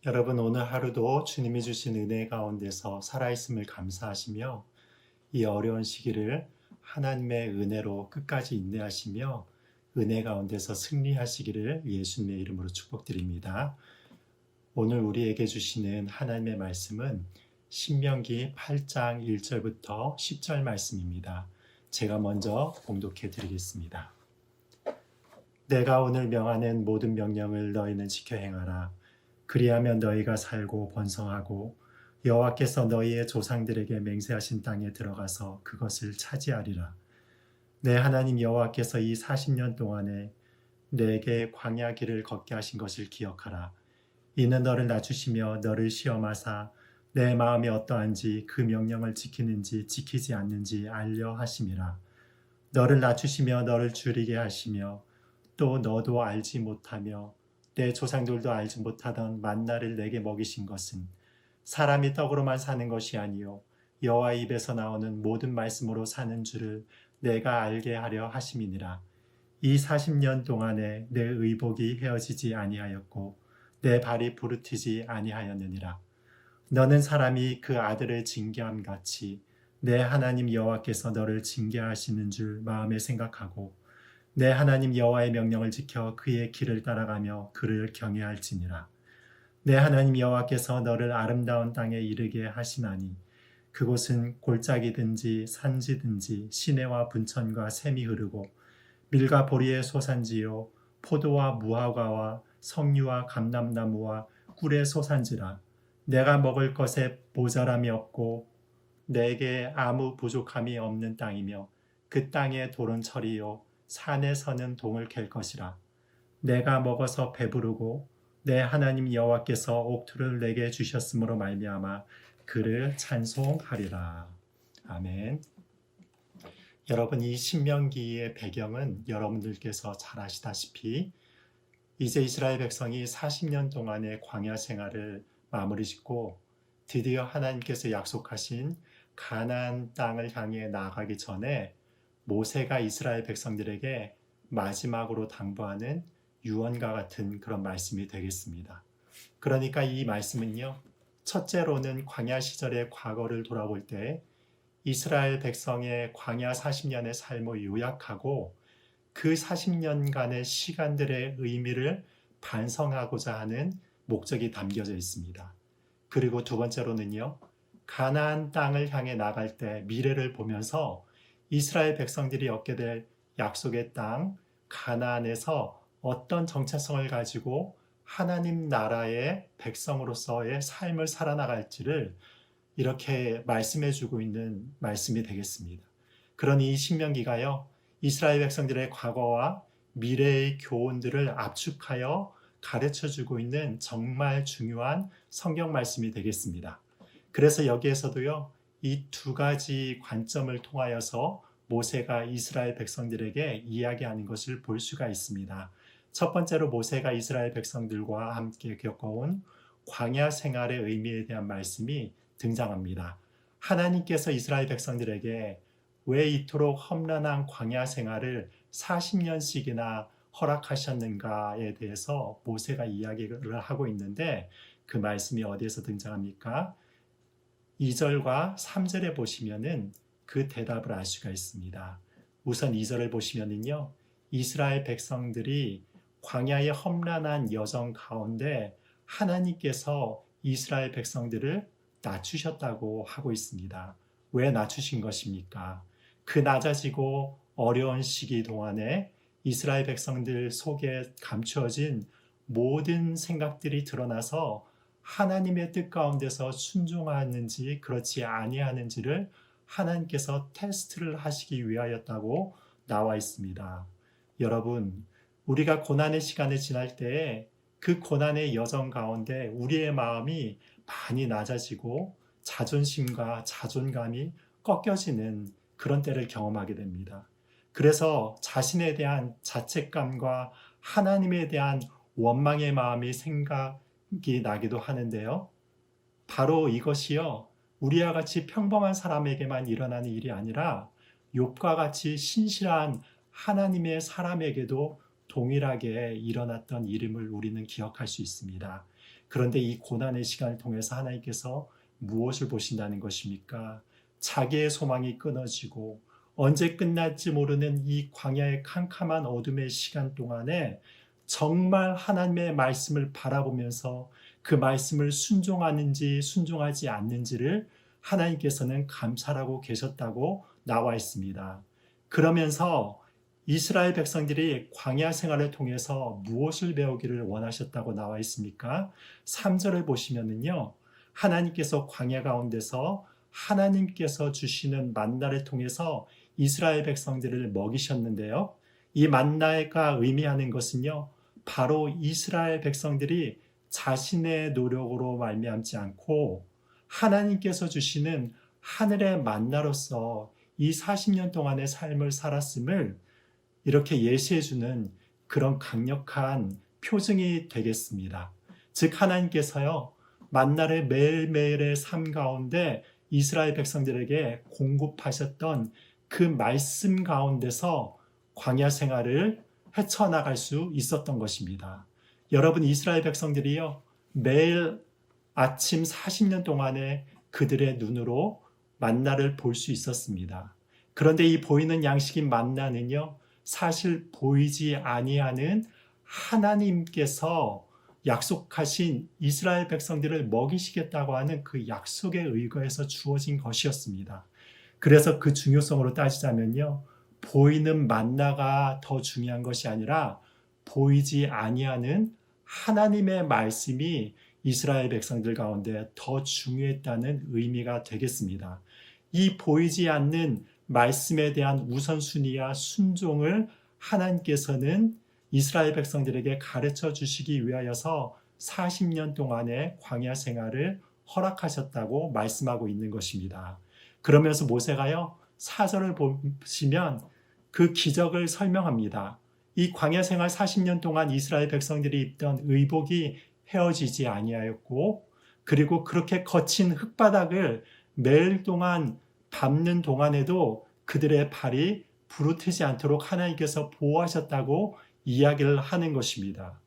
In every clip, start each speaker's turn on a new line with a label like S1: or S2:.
S1: 여러분, 오늘 하루도 주님이 주신 은혜 가운데서 살아있음을 감사하시며 이 어려운 시기를 하나님의 은혜로 끝까지 인내하시며 은혜 가운데서 승리하시기를 예수님의 이름으로 축복드립니다. 오늘 우리에게 주시는 하나님의 말씀은 신명기 8장 1절부터 10절 말씀입니다. 제가 먼저 봉독해 드리겠습니다. 내가 오늘 명하는 모든 명령을 너희는 지켜 행하라. 그리하면 너희가 살고 번성하고 여호와께서 너희의 조상들에게 맹세하신 땅에 들어가서 그것을 차지하리라. 내 하나님 여호와께서 이 40년 동안에 내게 광야 길을 걷게 하신 것을 기억하라. 이는 너를 낮추시며 너를 시험하사 내 마음이 어떠한지 그 명령을 지키는지 지키지 않는지 알려 하심이라. 너를 낮추시며 너를 줄이게 하시며 또 너도 알지 못하며 내 조상들도 알지 못하던 만나를 내게 먹이신 것은 사람이 떡으로만 사는 것이 아니요 여호와 입에서 나오는 모든 말씀으로 사는 줄을 내가 알게 하려 하심이니라. 이 40년 동안에 내 의복이 헤어지지 아니하였고 내 발이 부르트지 아니하였느니라. 너는 사람이 그 아들을 징계함 같이 내 하나님 여호와께서 너를 징계하시는 줄 마음에 생각하고 내 하나님 여호와의 명령을 지켜 그의 길을 따라가며 그를 경외할지니라. 내 하나님 여호와께서 너를 아름다운 땅에 이르게 하시나니 그곳은 골짜기든지 산지든지 시내와 분천과 샘이 흐르고 밀과 보리의 소산지요 포도와 무화과와 석류와 감람나무와 꿀의 소산지라. 내가 먹을 것에 모자람이 없고 내게 아무 부족함이 없는 땅이며 그 땅의 돌은 철이요 산에서는 동을 캘 것이라. 내가 먹어서 배부르고 내 하나님 여호와께서 옥토를 내게 주셨으므로 말미암아 그를 찬송하리라. 아멘. 여러분, 이 신명기의 배경은 여러분들께서 잘 아시다시피 이제 이스라엘 백성이 40년 동안의 광야 생활을 마무리 짓고 드디어 하나님께서 약속하신 가나안 땅을 향해 나아가기 전에 모세가 이스라엘 백성들에게 마지막으로 당부하는 유언과 같은 그런 말씀이 되겠습니다. 그러니까 이 말씀은요, 첫째로는 광야 시절의 과거를 돌아볼 때 이스라엘 백성의 광야 40년의 삶을 요약하고 그 40년간의 시간들의 의미를 반성하고자 하는 목적이 담겨져 있습니다. 그리고 두 번째로는요, 가나안 땅을 향해 나갈 때 미래를 보면서 이스라엘 백성들이 얻게 될 약속의 땅 가나안에서 어떤 정체성을 가지고 하나님 나라의 백성으로서의 삶을 살아나갈지를 이렇게 말씀해 주고 있는 말씀이 되겠습니다. 그러니 이 신명기가요, 이스라엘 백성들의 과거와 미래의 교훈들을 압축하여 가르쳐 주고 있는 정말 중요한 성경 말씀이 되겠습니다. 그래서 여기에서도요, 이 두 가지 관점을 통하여서 모세가 이스라엘 백성들에게 이야기하는 것을 볼 수가 있습니다. 첫 번째로 모세가 이스라엘 백성들과 함께 겪어온 광야 생활의 의미에 대한 말씀이 등장합니다. 하나님께서 이스라엘 백성들에게 왜 이토록 험난한 광야 생활을 40년씩이나 허락하셨는가에 대해서 모세가 이야기를 하고 있는데 그 말씀이 어디에서 등장합니까? 2절과 3절에 보시면은 그 대답을 알 수가 있습니다. 우선 2절을 보시면은요, 이스라엘 백성들이 광야의 험난한 여정 가운데 하나님께서 이스라엘 백성들을 낮추셨다고 하고 있습니다. 왜 낮추신 것입니까? 그 낮아지고 어려운 시기 동안에 이스라엘 백성들 속에 감추어진 모든 생각들이 드러나서 하나님의 뜻 가운데서 순종하는지 그렇지 아니하는지를 하나님께서 테스트를 하시기 위하였다고 나와 있습니다. 여러분, 우리가 고난의 시간을 지날 때에 그 고난의 여정 가운데 우리의 마음이 많이 낮아지고 자존심과 자존감이 꺾여지는 그런 때를 경험하게 됩니다. 그래서 자신에 대한 자책감과 하나님에 대한 원망의 마음이 생각이 나기도 하는데요. 바로 이것이요, 우리와 같이 평범한 사람에게만 일어나는 일이 아니라 욥과 같이 신실한 하나님의 사람에게도 동일하게 일어났던 일임을 우리는 기억할 수 있습니다. 그런데 이 고난의 시간을 통해서 하나님께서 무엇을 보신다는 것입니까? 자기의 소망이 끊어지고 언제 끝날지 모르는 이 광야의 캄캄한 어둠의 시간 동안에 정말 하나님의 말씀을 바라보면서 그 말씀을 순종하는지 순종하지 않는지를 하나님께서는 감찰하고 계셨다고 나와 있습니다. 그러면서 이스라엘 백성들이 광야 생활을 통해서 무엇을 배우기를 원하셨다고 나와 있습니까? 3절을 보시면은요, 하나님께서 광야 가운데서 하나님께서 주시는 만나를 통해서 이스라엘 백성들을 먹이셨는데요. 이 만나가 의미하는 것은요, 바로 이스라엘 백성들이 자신의 노력으로 말미암지 않고 하나님께서 주시는 하늘의 만나로서 이 40년 동안의 삶을 살았음을 이렇게 예시해주는 그런 강력한 표징이 되겠습니다. 즉 하나님께서요, 만나를 매일매일의 삶 가운데 이스라엘 백성들에게 공급하셨던 그 말씀 가운데서 광야 생활을 헤쳐나갈 수 있었던 것입니다. 여러분, 이스라엘 백성들이요, 매일 아침 40년 동안에 그들의 눈으로 만나를 볼 수 있었습니다. 그런데 이 보이는 양식인 만나는요, 사실 보이지 아니하는 하나님께서 약속하신 이스라엘 백성들을 먹이시겠다고 하는 그 약속에 의거해서 주어진 것이었습니다. 그래서 그 중요성으로 따지자면요, 보이는 만나가 더 중요한 것이 아니라 보이지 아니하는 하나님의 말씀이 이스라엘 백성들 가운데 더 중요했다는 의미가 되겠습니다. 이 보이지 않는 말씀에 대한 우선순위와 순종을 하나님께서는 이스라엘 백성들에게 가르쳐 주시기 위하여서 40년 동안의 광야 생활을 허락하셨다고 말씀하고 있는 것입니다. 그러면서 모세가요, 4절을 보시면 그 기적을 설명합니다. 이 광야 생활 40년 동안 이스라엘 백성들이 입던 의복이 헤어지지 아니하였고, 그리고 그렇게 거친 흙바닥을 매일 동안 밟는 동안에도 그들의 발이 부르트지 않도록 하나님께서 보호하셨다고 이야기를 하는 것입니다.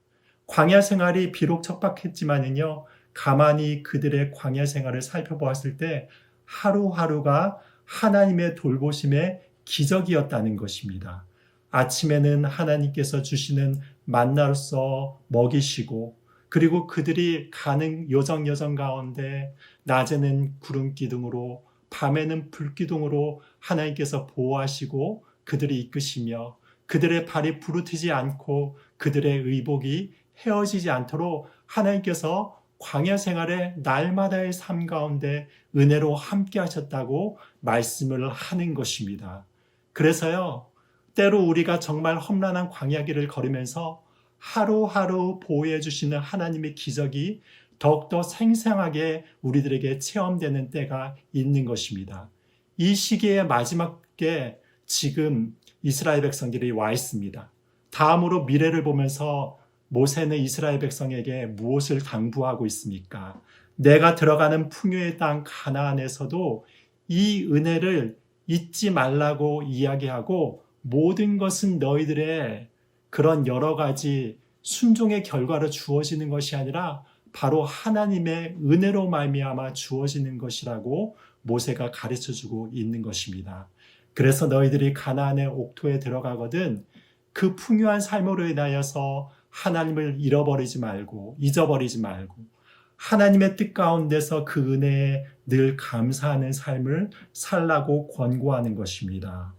S1: 광야 생활이 비록 척박했지만은요, 가만히 그들의 광야 생활을 살펴보았을 때 하루하루가 하나님의 돌보심의 기적이었다는 것입니다. 아침에는 하나님께서 주시는 만나로서 먹이시고, 그리고 그들이 가는 요정 가운데 낮에는 구름 기둥으로, 밤에는 불 기둥으로 하나님께서 보호하시고 그들이 이끄시며, 그들의 발이 부르트지 않고 그들의 의복이 헤어지지 않도록 하나님께서 광야 생활의 날마다의 삶 가운데 은혜로 함께 하셨다고 말씀을 하는 것입니다. 그래서요, 때로 우리가 정말 험난한 광야 길을 걸으면서 하루하루 보호해 주시는 하나님의 기적이 더욱더 생생하게 우리들에게 체험되는 때가 있는 것입니다. 이 시기의 마지막에 지금 이스라엘 백성들이 와 있습니다. 다음으로 미래를 보면서 모세는 이스라엘 백성에게 무엇을 당부하고 있습니까? 내가 들어가는 풍요의 땅 가나안에서도 이 은혜를 잊지 말라고 이야기하고, 모든 것은 너희들의 그런 여러 가지 순종의 결과로 주어지는 것이 아니라 바로 하나님의 은혜로 말미암아 주어지는 것이라고 모세가 가르쳐주고 있는 것입니다. 그래서 너희들이 가나안의 옥토에 들어가거든 그 풍요한 삶으로 인하여서 하나님을 잊어버리지 말고 하나님의 뜻 가운데서 그 은혜에 늘 감사하는 삶을 살라고 권고하는 것입니다.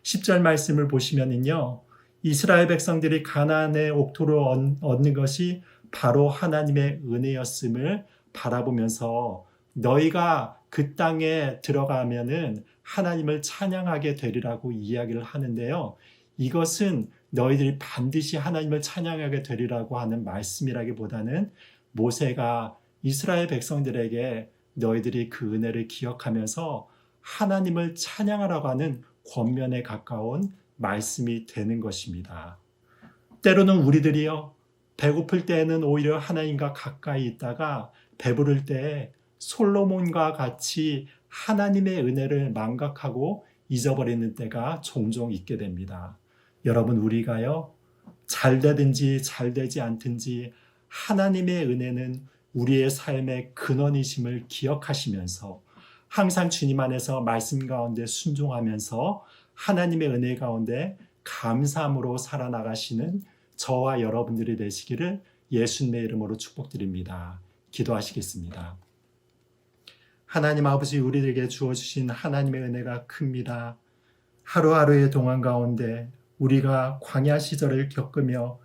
S1: 10절 말씀을 보시면은요, 이스라엘 백성들이 가나안의 옥토를 얻는 것이 바로 하나님의 은혜였음을 바라보면서 너희가 그 땅에 들어가면은 하나님을 찬양하게 되리라고 이야기를 하는데요. 이것은 너희들이 반드시 하나님을 찬양하게 되리라고 하는 말씀이라기보다는 모세가 이스라엘 백성들에게 너희들이 그 은혜를 기억하면서 하나님을 찬양하라고 하는 권면에 가까운 말씀이 되는 것입니다. 때로는 우리들이요, 배고플 때에는 오히려 하나님과 가까이 있다가 배부를 때에 솔로몬과 같이 하나님의 은혜를 망각하고 잊어버리는 때가 종종 있게 됩니다. 여러분, 우리가요, 잘 되든지 잘 되지 않든지 하나님의 은혜는 우리의 삶의 근원이심을 기억하시면서 항상 주님 안에서 말씀 가운데 순종하면서 하나님의 은혜 가운데 감사함으로 살아나가시는 저와 여러분들이 되시기를 예수님의 이름으로 축복드립니다. 기도하시겠습니다. 하나님 아버지, 우리에게 주어주신 하나님의 은혜가 큽니다. 하루하루의 동안 가운데 우리가 광야 시절을 겪으며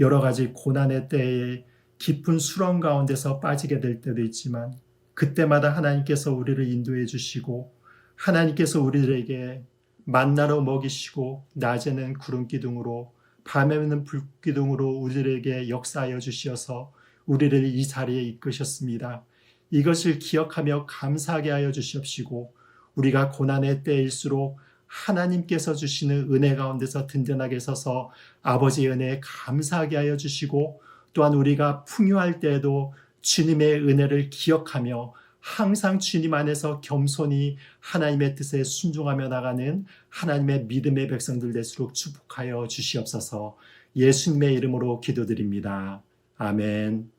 S1: 여러 가지 고난의 때에 깊은 수렁 가운데서 빠지게 될 때도 있지만 그때마다 하나님께서 우리를 인도해 주시고 하나님께서 우리들에게 만나로 먹이시고 낮에는 구름 기둥으로 밤에는 불 기둥으로 우리들에게 역사하여 주시어서 우리를 이 자리에 이끄셨습니다. 이것을 기억하며 감사하게 하여 주시옵시고 우리가 고난의 때일수록 하나님께서 주시는 은혜 가운데서 든든하게 서서 아버지의 은혜에 감사하게 하여 주시고 또한 우리가 풍요할 때에도 주님의 은혜를 기억하며 항상 주님 안에서 겸손히 하나님의 뜻에 순종하며 나가는 하나님의 믿음의 백성들 될수록 축복하여 주시옵소서. 예수님의 이름으로 기도드립니다. 아멘.